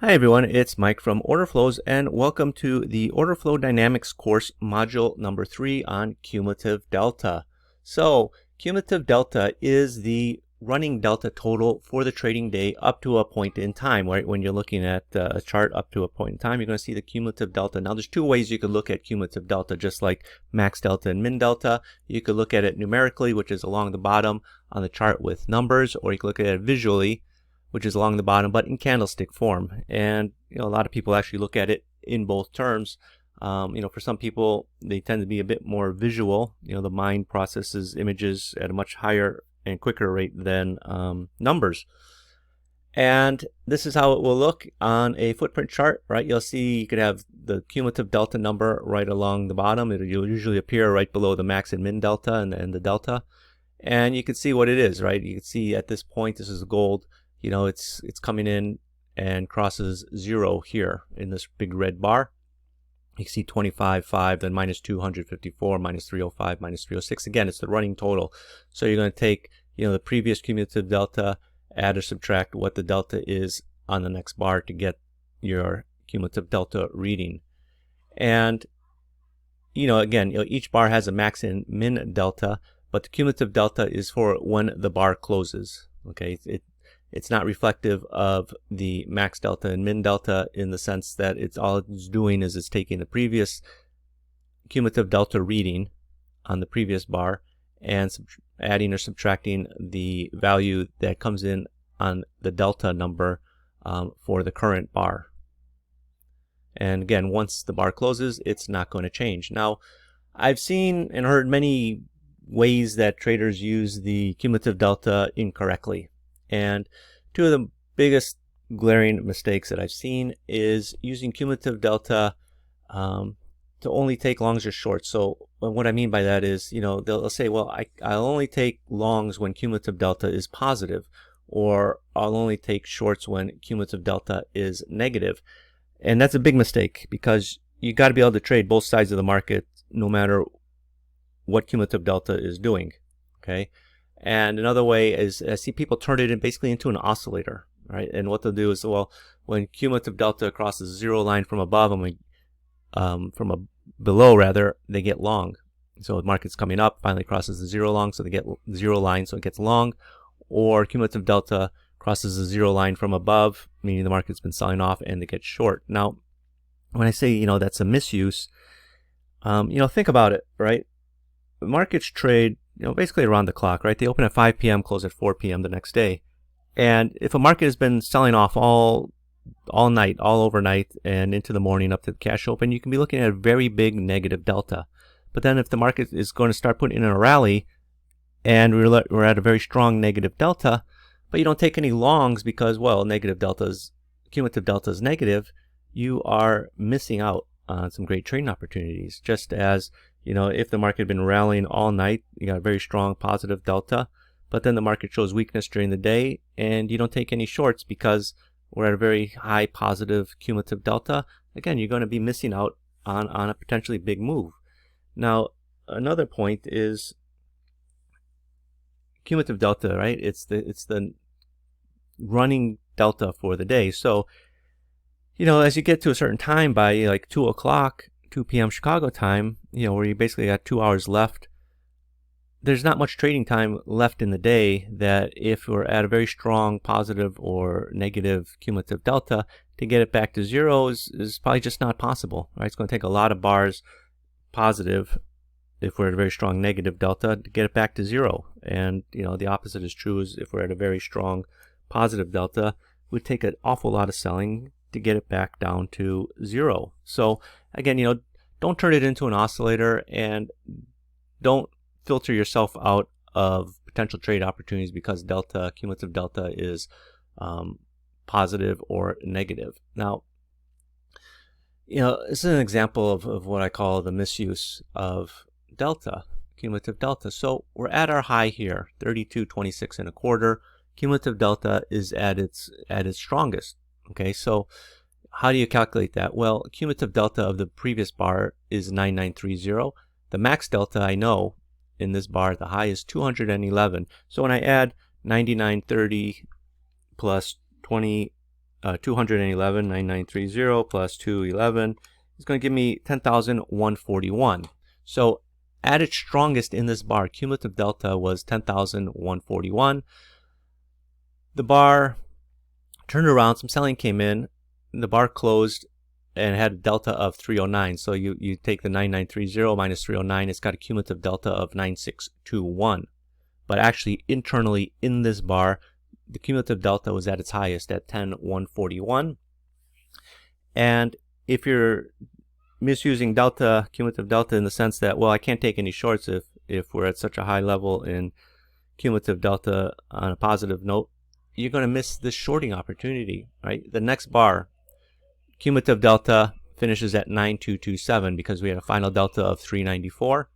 Hi everyone, it's Mike from Order Flows and welcome to the Order Flow Dynamics course module number 3 on cumulative delta. So cumulative delta is the running delta total for the trading day up to a point in time, right? When you're looking at a chart up to a point in time, you're going to see the cumulative delta. Now there's two ways you can look at cumulative delta, just like max delta and min delta. You could look at it numerically, which is along the bottom on the chart with numbers, or you can look at it visually, which is along the bottom, but in candlestick form. And a lot of people actually look at it in both terms. For some people, they tend to be a bit more visual. The mind processes images at a much higher and quicker rate than numbers. And this is how it will look on a footprint chart, right? You'll see you could have the cumulative delta number right along the bottom. It'll usually appear right below the max and min delta and the delta. And you can see what it is, right? You can see at this point, this is gold. It's coming in and crosses 0 here in this big red bar. You can see 25.5, then minus 254, minus 305, minus 306. Again, it's the running total. So you're going to take the previous cumulative delta, add or subtract what the delta is on the next bar to get your cumulative delta reading. And again, each bar has a max and min delta, but the cumulative delta is for when the bar closes. Okay, it's not reflective of the max delta and min delta in the sense that all it's doing is it's taking the previous cumulative delta reading on the previous bar and adding or subtracting the value that comes in on the delta number for the current bar. And again, once the bar closes, it's not going to change. Now, I've seen and heard many ways that traders use the cumulative delta incorrectly. And two of the biggest glaring mistakes that I've seen is using cumulative delta to only take longs or shorts. So what I mean by that is, they'll say, well, I'll only take longs when cumulative delta is positive, or I'll only take shorts when cumulative delta is negative. And that's a big mistake, because you got to be able to trade both sides of the market no matter what cumulative delta is doing. Okay. And another way is I see people turn it basically into an oscillator, right? And what they'll do is, well, when cumulative delta crosses the 0 line from above and below rather, they get long. So the market's coming up, finally crosses the 0 long, so they get 0 line, so it gets long. Or cumulative delta crosses the 0 line from above, meaning the market's been selling off, and they get short. Now, when I say that's a misuse, think about it, right? Markets trade basically around the clock, right? They open at 5 p.m., close at 4 p.m. the next day. And if a market has been selling off all night, all overnight, and into the morning up to the cash open, you can be looking at a very big negative delta. But then if the market is going to start putting in a rally, and we're at a very strong negative delta, but you don't take any longs because, well, cumulative delta is negative, you are missing out on some great trading opportunities. Just as if the market had been rallying all night, you got a very strong positive delta, but then the market shows weakness during the day and you don't take any shorts because we're at a very high positive cumulative delta, again, you're going to be missing out on a potentially big move. Now, another point is cumulative delta, right? It's the running delta for the day. So, as you get to a certain time by like 2 o'clock, 2 p.m. Chicago time, where you basically got 2 hours left, there's not much trading time left in the day that if we're at a very strong positive or negative cumulative delta, to get it back to 0 is probably just not possible, right? It's going to take a lot of bars positive if we're at a very strong negative delta to get it back to 0. And, the opposite is true, is if we're at a very strong positive delta, it would take an awful lot of selling to get it back down to 0. So again, don't turn it into an oscillator, and don't filter yourself out of potential trade opportunities because cumulative delta is positive or negative. Now, this is an example of what I call the misuse of cumulative delta. So we're at our high here, 32.26 and a quarter. Cumulative delta is at its strongest. Okay, so how do you calculate that? Well, cumulative delta of the previous bar is 9930. The max delta I know in this bar, the high is 211. So when I add 9930 plus 20 211,9930 plus 211 is going to give me 10,141. So at its strongest in this bar, cumulative delta was 10,141. The bar turned around, some selling came in, the bar closed and had a delta of 309. So you take the 9930 minus 309, it's got a cumulative delta of 9621. But actually internally in this bar, the cumulative delta was at its highest at 10,141. And if you're misusing delta, cumulative delta, in the sense that, well, I can't take any shorts if we're at such a high level in cumulative delta on a positive note, you're going to miss this shorting opportunity, right? The next bar, cumulative delta finishes at 9227 because we had a final delta of 394.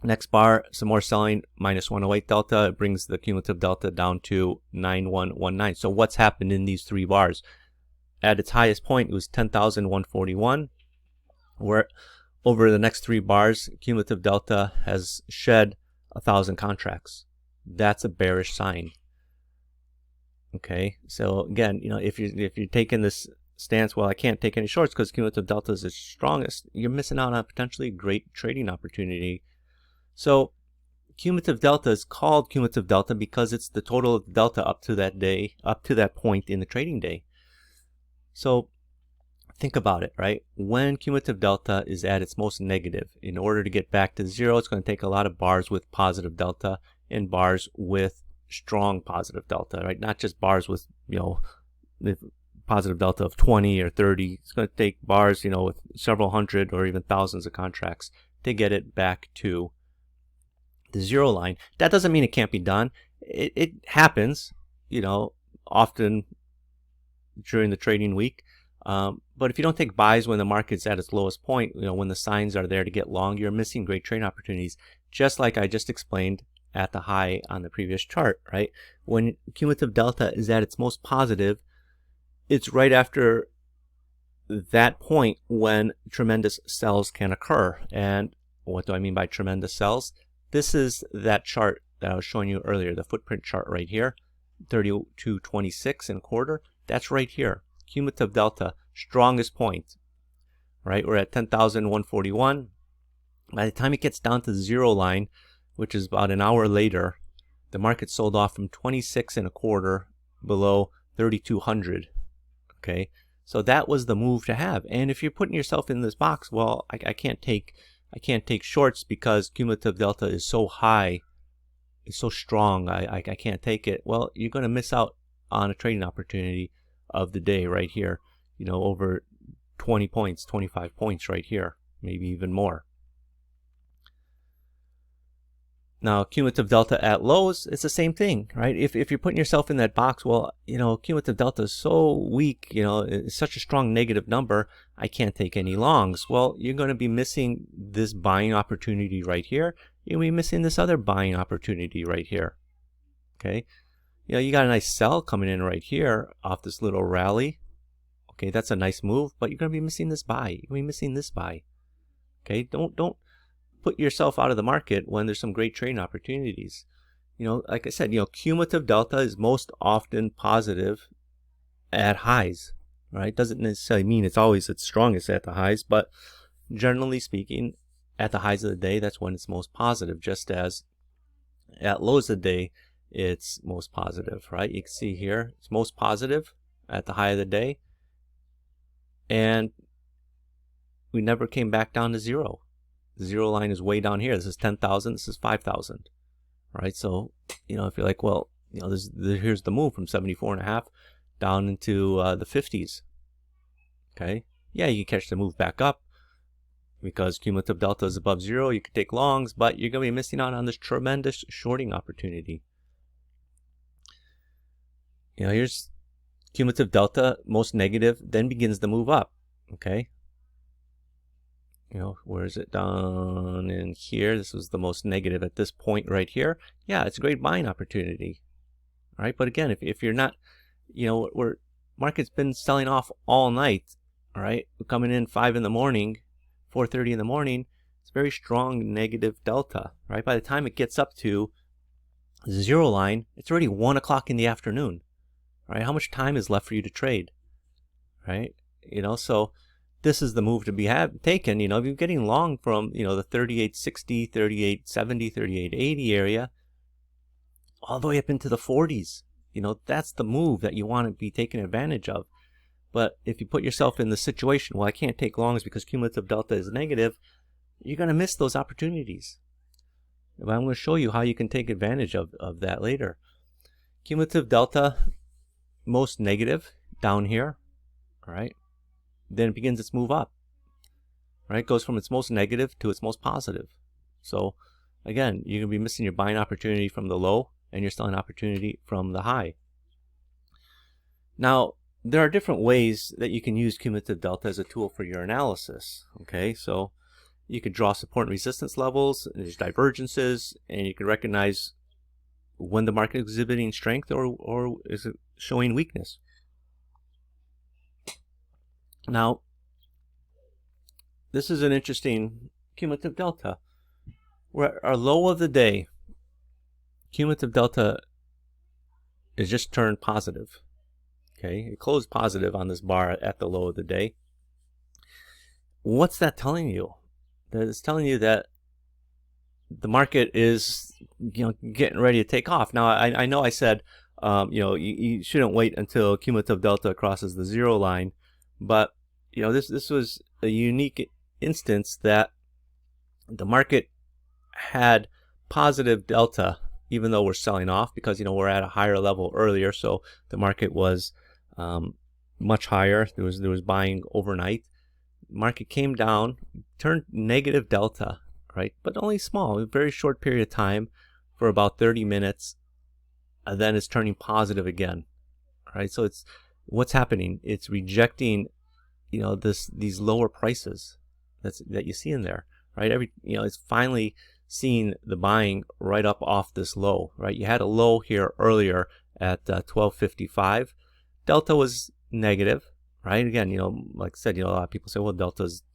Next bar, some more selling, minus 108 delta. It brings the cumulative delta down to 9119. So what's happened in these three bars? At its highest point, it was 10,141. Where over the next three bars, cumulative delta has shed 1,000 contracts. That's a bearish sign. Okay, so again, if you're taking this stance, well, I can't take any shorts because cumulative delta is its strongest, you're missing out on a potentially great trading opportunity. So cumulative delta is called cumulative delta because it's the total of the delta up to that day, up to that point in the trading day. So think about it, right? When cumulative delta is at its most negative, in order to get back to zero, it's going to take a lot of bars with positive delta and bars with strong positive delta, right? Not just bars with, with positive delta of 20 or 30. It's going to take bars, with several hundred or even thousands of contracts to get it back to the zero line. That doesn't mean it can't be done. It happens, often during the trading week. But if you don't take buys when the market's at its lowest point, when the signs are there to get long, you're missing great trading opportunities, just like I just explained at the high on the previous chart, right? When cumulative delta is at its most positive, it's right after that point when tremendous sells can occur. And what do I mean by tremendous sells? This is that chart that I was showing you earlier, the footprint chart right here, 32.26 and a quarter. That's right here, cumulative delta, strongest point, right? We're at 10,141. By the time it gets down to the zero line, which is about an hour later, the market sold off from 26 and a quarter below 3,200. Okay, so that was the move to have. And if you're putting yourself in this box, well, I can't take shorts because cumulative delta is so high, it's so strong, I can't take it. Well, you're going to miss out on a trading opportunity of the day right here, over 20 points, 25 points right here, maybe even more. Now, cumulative delta at lows, it's the same thing, right? If you're putting yourself in that box, well, cumulative delta is so weak, it's such a strong negative number, I can't take any longs. Well, you're going to be missing this buying opportunity right here. You're going to be missing this other buying opportunity right here. Okay? You got a nice sell coming in right here off this little rally. Okay, that's a nice move, but you're going to be missing this buy. You're going to be missing this buy. Okay, don't put yourself out of the market when there's some great trading opportunities. Like I said, cumulative delta is most often positive at highs, right? Doesn't necessarily mean it's always its strongest at the highs, but generally speaking, at the highs of the day, that's when it's most positive, just as at lows of the day, it's most positive, right? You can see here, it's most positive at the high of the day, and we never came back down to zero. The zero line is way down here. This is 10,000. This is 5,000. Right? So, if you're like, well, here's the move from 74.5 down into the 50s. Okay? Yeah, you can catch the move back up because cumulative delta is above zero. You could take longs, but you're going to be missing out on this tremendous shorting opportunity. Here's cumulative delta, most negative, then begins the move up. Okay? Where is it? Down in here. This was the most negative at this point right here. Yeah, it's a great buying opportunity. All right, but again, if you're not, where market's been selling off all night. All right, we're coming in 5 in the morning, 4:30 in the morning. It's very strong negative delta. Right, by the time it gets up to the zero line, it's already 1 o'clock in the afternoon. right? How much time is left for you to trade, right? So this is the move to be taken. If you're getting long from, the 38.60, 38.70, 38.80 area, all the way up into the 40s, that's the move that you want to be taking advantage of. But if you put yourself in the situation, well, I can't take longs because cumulative delta is negative, you're going to miss those opportunities. But I'm going to show you how you can take advantage of that later. Cumulative delta, most negative down here, all right? Then it begins its move up, right? It goes from its most negative to its most positive. So again, you're going to be missing your buying opportunity from the low and your selling opportunity from the high. Now, there are different ways that you can use cumulative delta as a tool for your analysis, okay? So you could draw support and resistance levels, there's divergences, and you can recognize when the market is exhibiting strength or is it showing weakness. Now, this is an interesting cumulative delta. We're at our low of the day. Cumulative delta is just turned positive. Okay, it closed positive on this bar at the low of the day. What's that telling you? That it's telling you that the market is, getting ready to take off. Now, I know I said, you shouldn't wait until cumulative delta crosses the zero line, but this was a unique instance that the market had positive delta, even though we're selling off, because we're at a higher level earlier, so the market was much higher. There was buying overnight. Market came down, turned negative delta, right? But only small, a very short period of time for about 30 minutes, and then it's turning positive again, right? So it's what's happening. It's rejecting, these lower prices that you see in there, right? It's finally seeing the buying right up off this low, right? You had a low here earlier at 12.55. Delta was negative, right? Again, like I said, a lot of people say, well,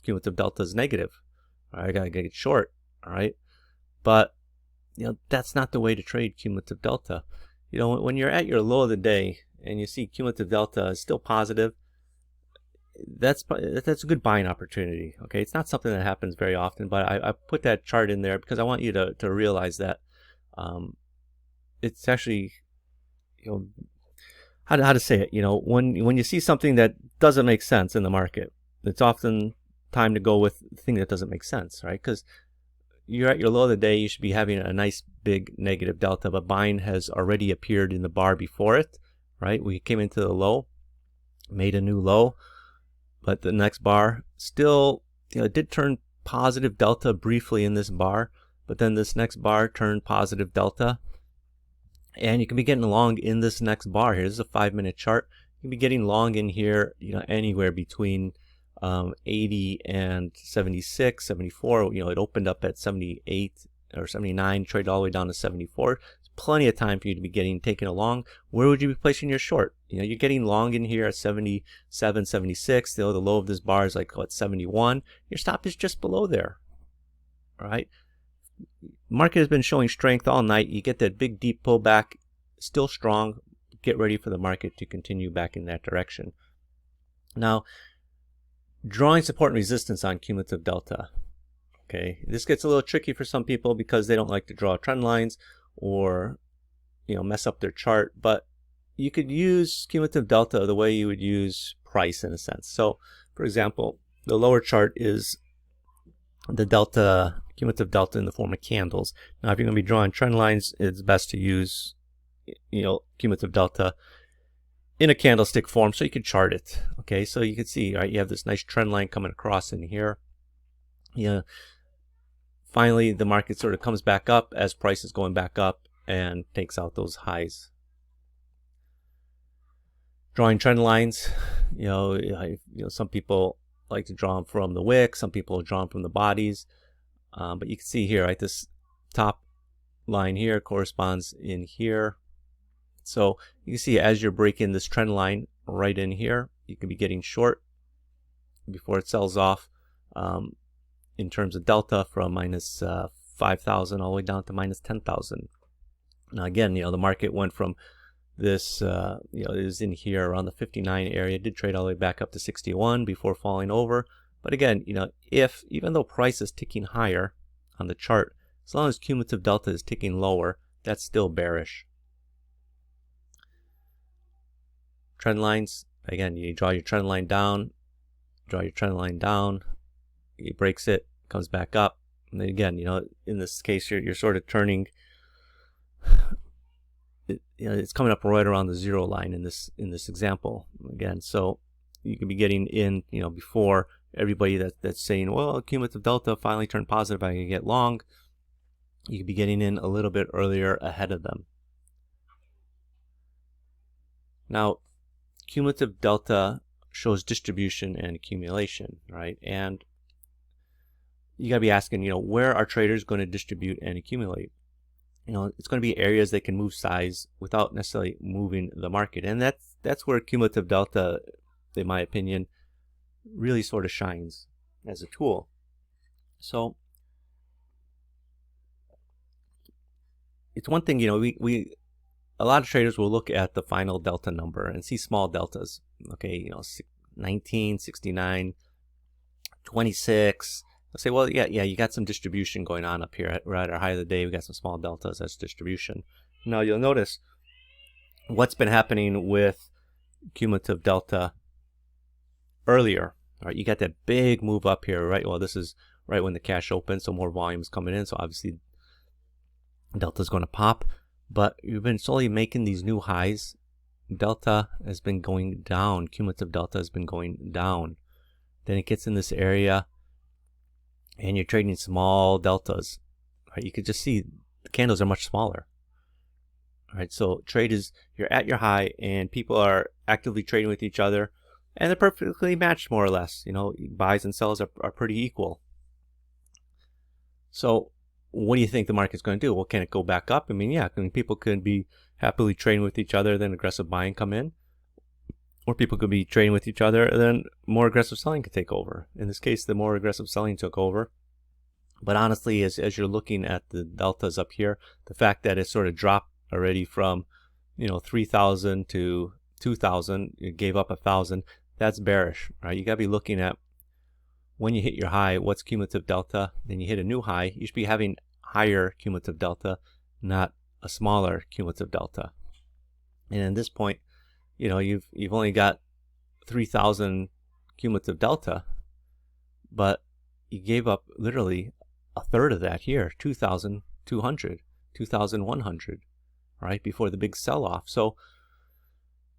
cumulative delta is negative. All right, I gotta get short, all right? But, that's not the way to trade cumulative delta. When you're at your low of the day and you see cumulative delta is still positive, that's a good buying opportunity, okay? It's not something that happens very often, but I put that chart in there because I want you to realize that it's actually, how to say it, when you see something that doesn't make sense in the market, it's often time to go with the thing that doesn't make sense, right? Because you're at your low of the day, you should be having a nice big negative delta, but buying has already appeared in the bar before it, right? We came into the low, made a new low, but the next bar still, it did turn positive delta briefly in this bar, but then this next bar turned positive delta. And you can be getting long in this next bar here. This is a 5-minute chart. You can be getting long in here, anywhere between 80 and 76, 74. It opened up at 78 or 79, traded all the way down to 74. It's plenty of time for you to be taken along. Where would you be placing your short? You're getting long in here at 77, 76. The low of this bar is like, 71. Your stop is just below there. All right. Market has been showing strength all night. You get that big deep pullback, still strong. Get ready for the market to continue back in that direction. Now, drawing support and resistance on cumulative delta. Okay, this gets a little tricky for some people because they don't like to draw trend lines or mess up their chart, but you could use cumulative delta the way you would use price in a sense. So, for example, the lower chart is the delta, cumulative delta in the form of candles. Now, if you're going to be drawing trend lines, it's best to use, cumulative delta in a candlestick form so you can chart it. Okay, so you can see, right, you have this nice trend line coming across in here. Finally, the market sort of comes back up as price is going back up and takes out those highs. Drawing trend lines, some people like to draw them from the wick, some people draw them from the bodies, but you can see here, right, this top line here corresponds in here. So you can see as you're breaking this trend line right in here, you can be getting short before it sells off in terms of delta from minus 5,000 all the way down to minus 10,000. Now again, the market went from this is in here around the 59 area. It did trade all the way back up to 61 before falling over. But again, even though price is ticking higher on the chart, as long as cumulative delta is ticking lower, that's still bearish. Trend lines, again, you draw your trend line down, it breaks it, comes back up, and then again, in this case, you're sort of turning. It's coming up right around the zero line in this example again. So you could be getting in, before everybody that's saying, well, cumulative delta finally turned positive, I can get long. You could be getting in a little bit earlier ahead of them. Now, cumulative delta shows distribution and accumulation, right? And you got to be asking, where are traders going to distribute and accumulate? It's going to be areas that can move size without necessarily moving the market. And that's where cumulative delta, in my opinion, really sort of shines as a tool. So it's one thing, a lot of traders will look at the final delta number and see small deltas. Okay, 19, 69, 26. They'll say, well, yeah, you got some distribution going on up here. We're at our high of the day. We got some small deltas. That's distribution. Now, you'll notice what's been happening with cumulative delta earlier. All right, you got that big move up here, right? Well, this is right when the cash opens, so more volume is coming in. So obviously, delta is going to pop. But you've been slowly making these new highs. Delta has been going down. Cumulative delta has been going down. Then it gets in this area, and you're trading small deltas. Right? You could just see the candles are much smaller. All right, so you're at your high, and people are actively trading with each other, and they're perfectly matched more or less. Buys and sells are pretty equal. So what do you think the market's going to do? Well, can it go back up? I mean, people could be happily trading with each other, then aggressive buying come in. Or people could be trading with each other, and then more aggressive selling could take over. In this case, the more aggressive selling took over. But honestly, as you're looking at the deltas up here, the fact that it sort of dropped already from 3,000 to 2,000, it gave up 1,000, that's bearish, right? You got to be looking at when you hit your high, what's cumulative delta? Then you hit a new high. You should be having higher cumulative delta, not a smaller cumulative delta. And at this point, you've only got 3,000 cumulative delta, but you gave up literally a third of that here, 2,200, 2,100, right, before the big sell-off. So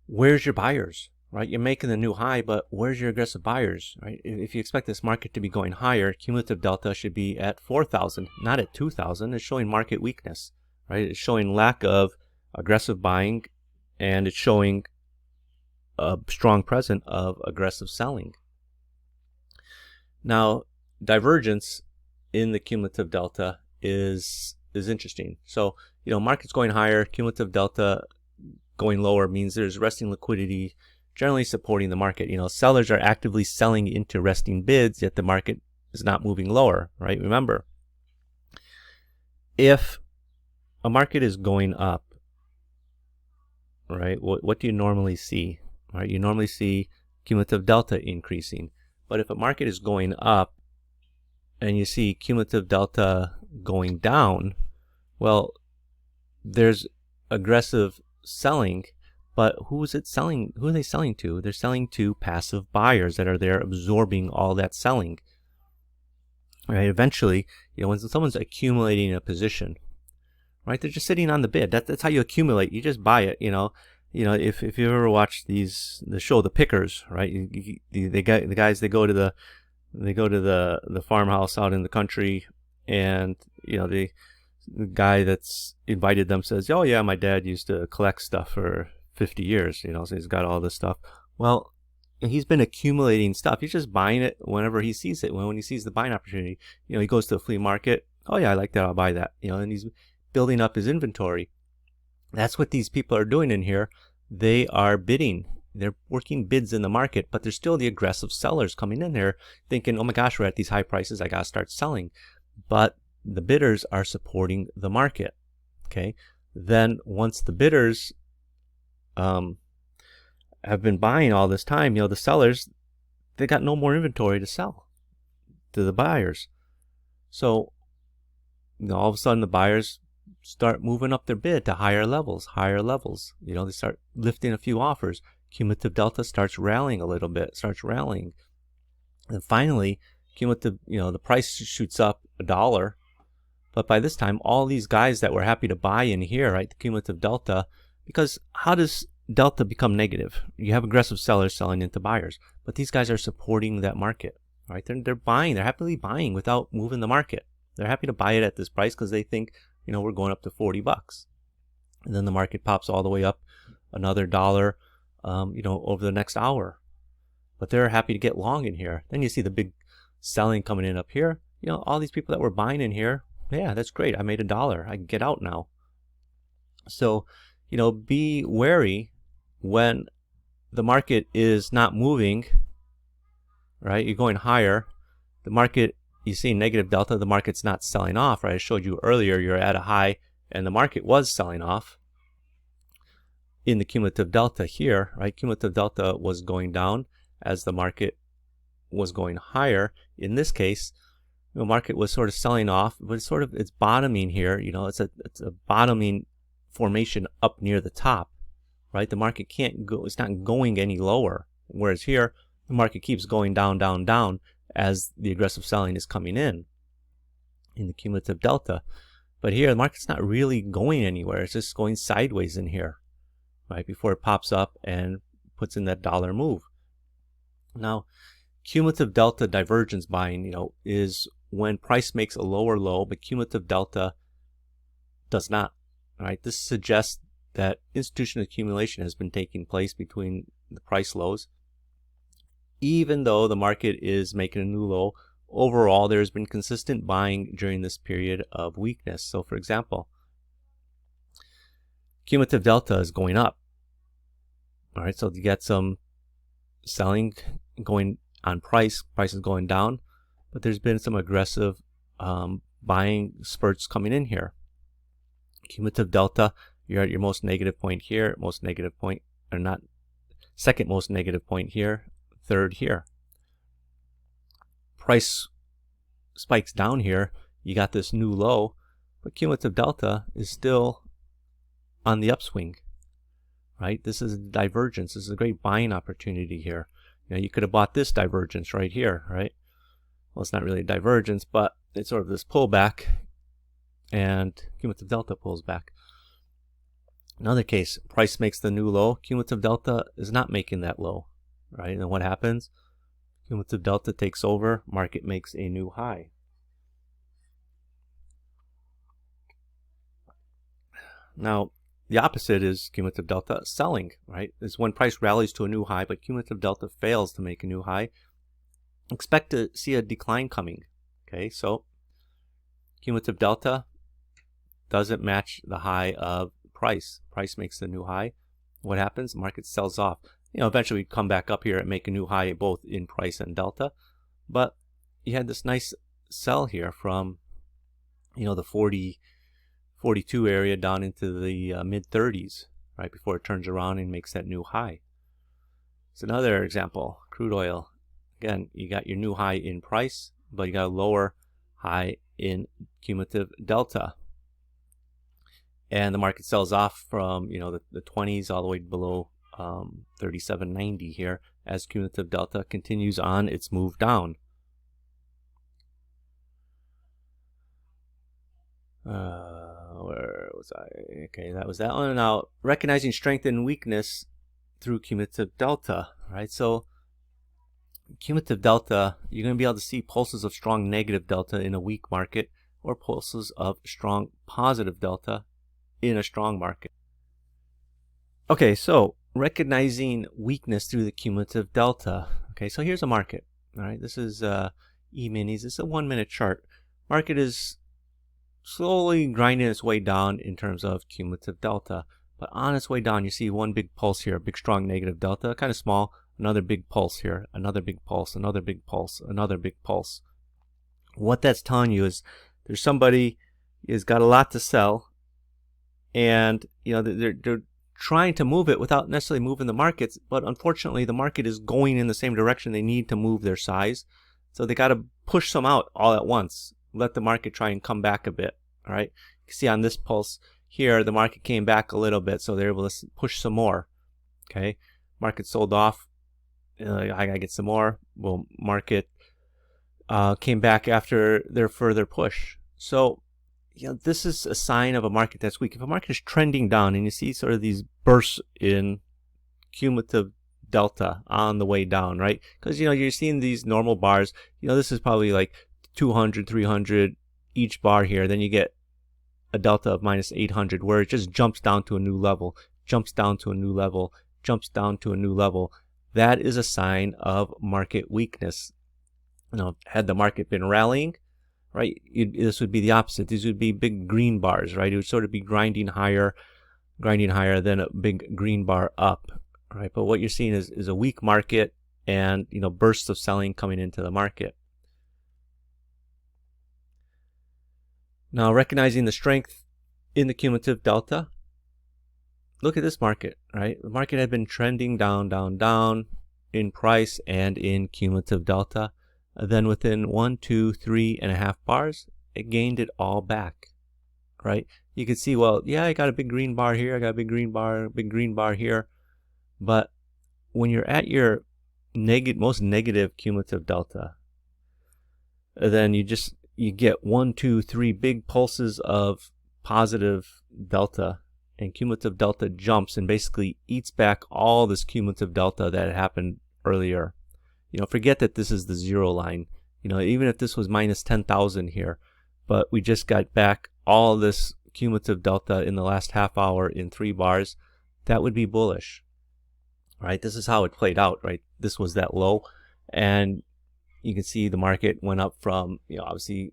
where's your buyers? Right, you're making the new high, but where's your aggressive buyers? Right, if you expect this market to be going higher, cumulative delta should be at 4,000, not at 2,000. It's showing market weakness, right? It's showing lack of aggressive buying, and it's showing a strong presence of aggressive selling. Now, divergence in the cumulative delta is interesting. So, market's going higher, cumulative delta going lower means there's resting liquidity generally supporting the market. Sellers are actively selling into resting bids, yet the market is not moving lower, right? Remember, if a market is going up, right, what do you normally see? Right, you normally see cumulative delta increasing. But if a market is going up and you see cumulative delta going down, well, there's aggressive selling. But who is it selling? Who are they selling to? They're selling to passive buyers that are there absorbing all that selling. Right? Eventually, when someone's accumulating a position, right? They're just sitting on the bid. That's how you accumulate. You just buy it. If you ever watch the show The Pickers, right? The guys, they go to the farmhouse out in the country, and the guy that's invited them says, "Oh yeah, my dad used to collect stuff for 50 years, so he's got all this stuff." Well, he's been accumulating stuff. He's just buying it whenever he sees it. When he sees the buying opportunity, he goes to the flea market. Oh yeah, I like that. I'll buy that. And he's building up his inventory. That's what these people are doing in here. They are bidding. They're working bids in the market, but there's still the aggressive sellers coming in there thinking, oh my gosh, we're at these high prices. I got to start selling. But the bidders are supporting the market. Okay. Then once the bidders have been buying all this time, the sellers, they got no more inventory to sell to the buyers. So, all of a sudden the buyers start moving up their bid to higher levels. They start lifting a few offers. Cumulative delta starts rallying a little bit, And finally, cumulative, the price shoots up $1. But by this time, all these guys that were happy to buy in here, right, the cumulative delta, because how does delta become negative? You have aggressive sellers selling into buyers, but these guys are supporting that market, right? They're buying, they're happily buying without moving the market. They're happy to buy it at this price because they think, we're going up to $40. And then the market pops all the way up another $1, over the next hour. But they're happy to get long in here. Then you see the big selling coming in up here. All these people that were buying in here, yeah, that's great. I made $1. I can get out now. So, be wary when the market is not moving, right? You're going higher. The market, you see negative delta, the market's not selling off, right? I showed you earlier you're at a high and the market was selling off in the cumulative delta here, right? Cumulative delta was going down as the market was going higher. In this case, the market was sort of selling off, but it's bottoming here. It's a bottoming formation up near the top, right? The market can't go, it's not going any lower. Whereas here, the market keeps going down, down, down as the aggressive selling is coming in the cumulative delta. But here, the market's not really going anywhere. It's just going sideways in here, right? Before it pops up and puts in that $1 move. Now, cumulative delta divergence buying, is when price makes a lower low, but cumulative delta does not, right? This suggests that institutional accumulation has been taking place between the price lows. Even though the market is making a new low, overall there has been consistent buying during this period of weakness. So for example, cumulative delta is going up. All right, so you get some selling going on price is going down, but there's been some aggressive buying spurts coming in here. Cumulative delta, you're at your most negative point here, most negative point, or not, second most negative point here, third here. Price spikes down here, you got this new low, but cumulative delta is still on the upswing, right? This is a divergence. This is a great buying opportunity here. You could have bought this divergence right here, right? Well, it's not really a divergence, but it's sort of this pullback, and cumulative delta pulls back. Another case, price makes the new low, cumulative delta is not making that low, right? And what happens? Cumulative delta takes over, market makes a new high. Now, the opposite is cumulative delta selling, right? Is when price rallies to a new high, but cumulative delta fails to make a new high. Expect to see a decline coming, okay? So, cumulative delta doesn't match the high of price. Price makes the new high. What happens? The market sells off. Eventually we come back up here and make a new high both in price and delta. But you had this nice sell here from, the 42 area down into the mid 30s, right before it turns around and makes that new high. It's another example, crude oil. Again, you got your new high in price, but you got a lower high in cumulative delta. And the market sells off from, the 20s all the way below 37.90 here as cumulative delta continues on its move down. Where was I? Okay, that was that one. Now, recognizing strength and weakness through cumulative delta, right? So, cumulative delta, you're going to be able to see pulses of strong negative delta in a weak market or pulses of strong positive delta in a strong market. Okay, so recognizing weakness through the cumulative delta. Okay, so here's a market. All right, this is E-minis. This is a 1-minute chart. Market is slowly grinding its way down in terms of cumulative delta. But on its way down, you see one big pulse here, a big strong negative delta, kind of small. Another big pulse here, another big pulse, another big pulse, another big pulse. What that's telling you is there's somebody who's got a lot to sell, and they're trying to move it without necessarily moving the markets, but unfortunately the market is going in the same direction they need to move their size. So they got to push some out all at once. Let the market try and come back a bit. All right. You can see on this pulse here, the market came back a little bit, so they're able to push some more. Okay. Market sold off. I got to get some more. Well, market came back after their further push. So, this is a sign of a market that's weak. If a market is trending down and you see sort of these bursts in cumulative delta on the way down, right? Because, you're seeing these normal bars. This is probably like 200, 300 each bar here. Then you get a delta of minus 800 where it just jumps down to a new level, jumps down to a new level, jumps down to a new level. That is a sign of market weakness. Had the market been rallying, right, this would be the opposite. These would be big green bars, right? It would sort of be grinding higher than a big green bar up, right? But what you're seeing is a weak market and, bursts of selling coming into the market. Now, recognizing the strength in the cumulative delta, look at this market, right? The market had been trending down, down, down in price and in cumulative delta. Then within 1, 2, 3.5 bars, it gained it all back, right? You can see, well, yeah, I got a big green bar here. I got a big green bar here. But when you're at your most negative cumulative delta, then you get 1, 2, 3 big pulses of positive delta, and cumulative delta jumps and basically eats back all this cumulative delta that had happened earlier. Forget that this is the zero line. Even if this was minus 10,000 here, but we just got back all this cumulative delta in the last half hour in 3 bars, that would be bullish, right? This is how it played out, right? This was that low, and you can see the market went up from, obviously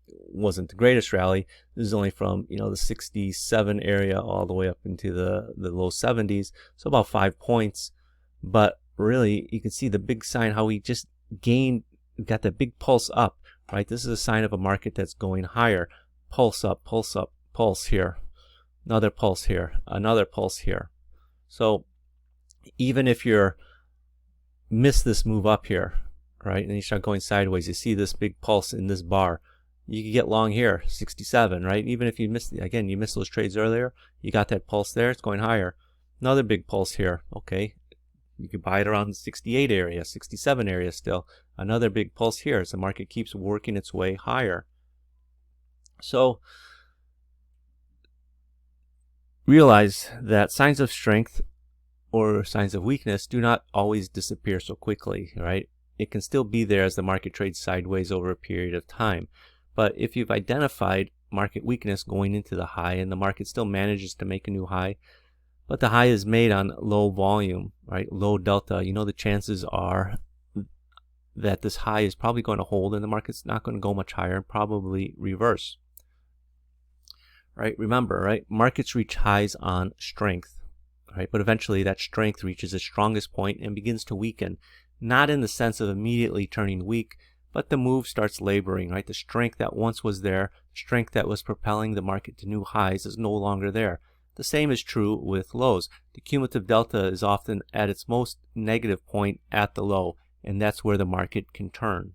wasn't the greatest rally. This is only from, the 67 area all the way up into the low 70s, so about 5 points. But really, you can see the big sign how we just got that big pulse up, right? This is a sign of a market that's going higher. Pulse up, pulse here, another pulse here, another pulse here. So even if you're miss this move up here, right, and you start going sideways, you see this big pulse in this bar, you can get long here, 67, right? Even if you missed those trades earlier, you got that pulse there, it's going higher. Another big pulse here, okay. You could buy it around 68 area, 67 area still. Another big pulse here as the market keeps working its way higher. So realize that signs of strength or signs of weakness do not always disappear so quickly, right? It can still be there as the market trades sideways over a period of time. But if you've identified market weakness going into the high and the market still manages to make a new high, but the high is made on low volume, right? Low delta. The chances are that this high is probably going to hold and the market's not going to go much higher and probably reverse. Right? Remember, right? Markets reach highs on strength, right? But eventually that strength reaches its strongest point and begins to weaken. Not in the sense of immediately turning weak, but the move starts laboring, right? The strength that once was there, strength that was propelling the market to new highs is no longer there. The same is true with lows. The cumulative delta is often at its most negative point at the low, and that's where the market can turn.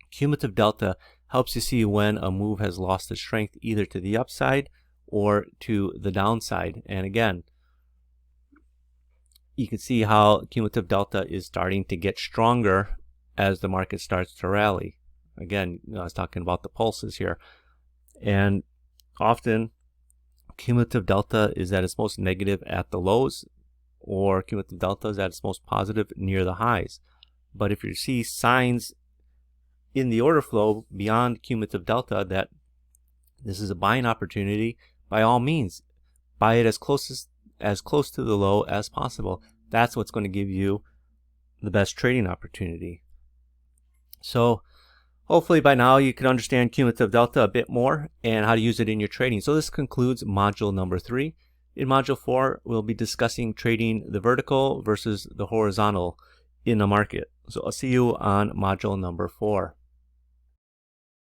Cumulative delta helps you see when a move has lost its strength either to the upside or to the downside. And again, you can see how cumulative delta is starting to get stronger as the market starts to rally. Again, I was talking about the pulses here. And often cumulative delta is at its most negative at the lows, or cumulative delta is at its most positive near the highs. But if you see signs in the order flow beyond cumulative delta that this is a buying opportunity, by all means, buy it as close to the low as possible. That's what's going to give you the best trading opportunity. So hopefully by now you can understand cumulative delta a bit more and how to use it in your trading. So this concludes module number 3. In module 4, we'll be discussing trading the vertical versus the horizontal in the market. So I'll see you on module number 4.